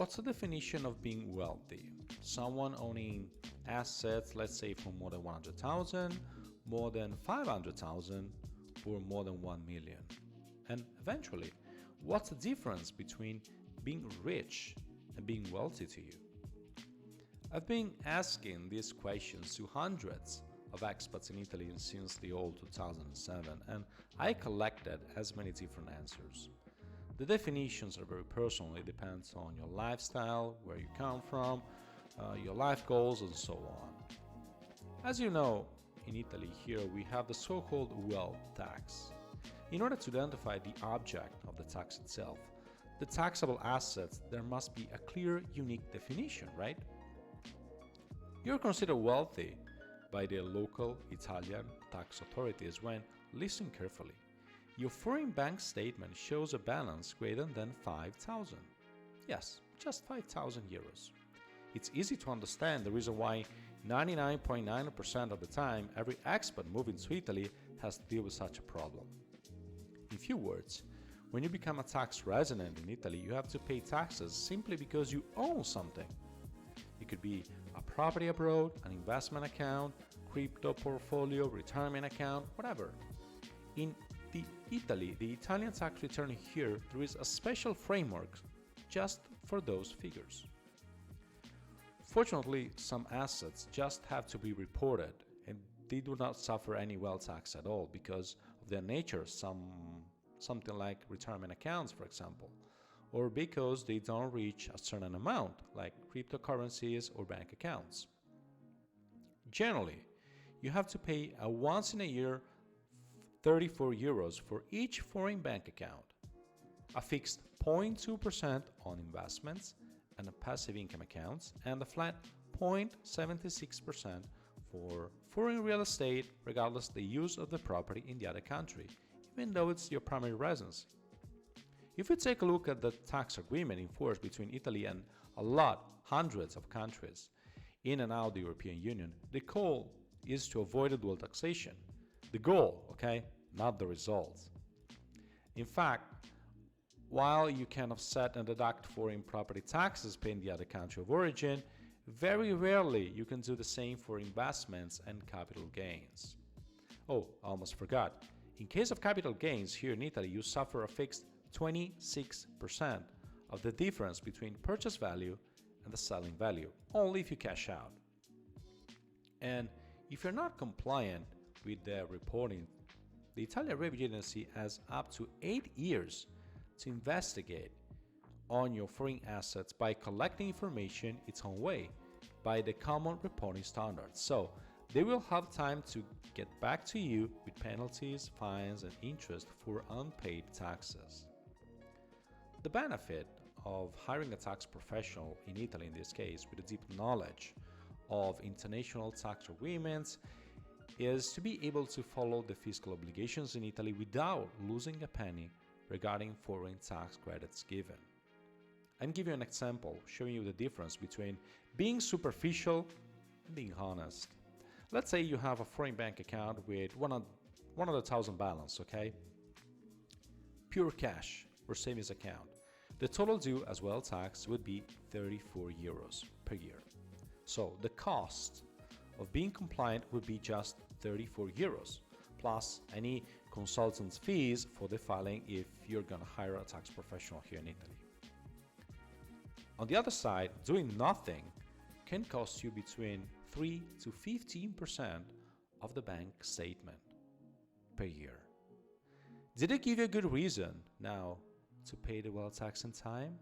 what's the definition of being wealthy? Someone owning assets, let's say for more than 100,000, more than 500,000, or more than 1 million. And eventually, what's the difference between being rich and being wealthy to you? I've been asking these questions to hundreds of expats in Italy since the old 2007, and I collected as many different answers. The definitions are very personal. It depends on your lifestyle, where you come from, your life goals, and so on. As you know, in Italy here we have the so-called wealth tax. In order to identify the object of the tax itself, the taxable assets, there must be a clear, unique definition, right? You're considered wealthy by the local Italian tax authorities when, listen carefully, your foreign bank statement shows a balance greater than 5,000. Yes, just 5,000 euros. It's easy to understand the reason why 99.9% of the time every expat moving to Italy has to deal with such a problem. In few words, when you become a tax resident in Italy, you have to pay taxes simply because you own something. It could be a property abroad, an investment account, crypto portfolio, retirement account, whatever. In the Italian tax return here, there is a special framework just for those figures. Fortunately, some assets just have to be reported and they do not suffer any wealth tax at all because of their nature, something like retirement accounts, for example, or because they don't reach a certain amount, like cryptocurrencies or bank accounts. Generally, you have to pay a once in a year 34 euros for each foreign bank account, a fixed 0.2% on investments and passive income accounts, and a flat 0.76% for foreign real estate, regardless of the use of the property in the other country, even though it's your primary residence. If you take a look at the tax agreement in force between Italy and hundreds of countries in and out of the European Union, the goal is to avoid a dual taxation. The goal, okay, not the results. In fact, while you can offset and deduct foreign property taxes paid in the other country of origin, very rarely you can do the same for investments and capital gains. Oh, I almost forgot. In case of capital gains here in Italy, you suffer a fixed 26% of the difference between purchase value and the selling value, only if you cash out. And if you're not compliant with the reporting, the Italian Revenue Agency has up to 8 years to investigate on your foreign assets by collecting information its own way by the common reporting standards. So they will have time to get back to you with penalties, fines, and interest for unpaid taxes. The benefit of hiring a tax professional in Italy, in this case, with a deep knowledge of international tax agreements, is to be able to follow the fiscal obligations in Italy without losing a penny regarding foreign tax credits given. I'm giving you an example showing you the difference between being superficial and being honest. Let's say you have a foreign bank account with 100,000 balance, okay? Pure cash or savings account. The total due as well tax would be 34 euros per year. So the cost of being compliant would be just 34 euros, plus any consultant's fees for the filing if you're going to hire a tax professional here in Italy. On the other side, doing nothing can cost you between 3 to 15% of the bank statement per year. Did it give you a good reason now to pay the wealth tax in time?